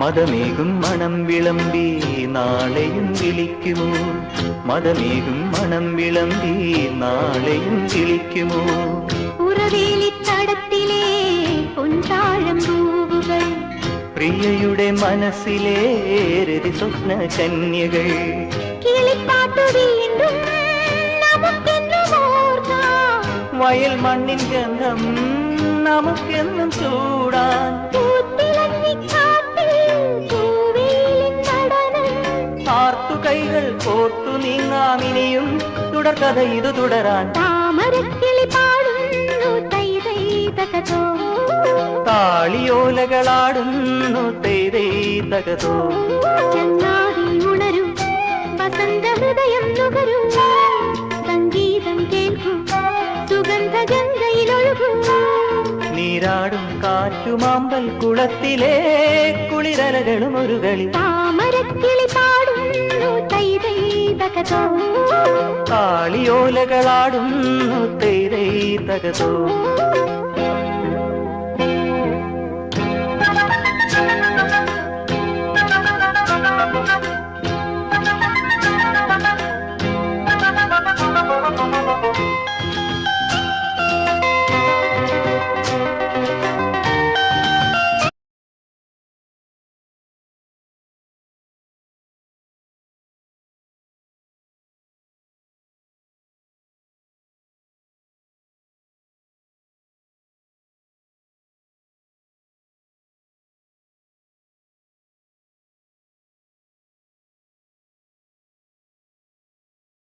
മദമേകും മണം വിളമ്പി നാളെയും വിളിക്കുമോ, മദമേകും മണം വിളമ്പി നാളെയും വിളിക്കുമോ. ഉറവേലിത്തടത്തിലെ പൊൻതാഴം പൂവുകൾ, പ്രിയയുടെ മനസ്സിലെ രതി സ്വപ്ന കന്യകൾ. കിളിപ്പാട്ടു വീണ്ടും നമുക്കെന്നും ഓർക്കാം, വയൽ മണ്ണിൻ ഗന്ധം നമുക്കെന്നും ചൂടാൻ. ആർത്തു കൈകൾ കോർത്തു നീങ്ങാമിനിയും തുടർക്കഥ ഇത് തുടരാൻ. താമരക്കിളി പാടുന്നു തൈ തൈ തകതോ, താളിയോലകളാടുന്നു തൈ തൈ തകതോ. ചങ്ങാതി ഉണരൂ, വസന്ത ഹൃദയം നുകരൂ, സംഗീതം കേൾക്കൂ, സുഗന്ധ ഗംഗയിലൊഴുകൂ. നീരാടും കാറ്റുമാമ്പൽ കുളത്തിലെ കുളിരലകളും ഒരു കളി. താമരക്കിളി പാടുന്നു തൈ തൈ തകതോ, താളിയോലകളാടുന്നു തൈ തൈ തകതോ.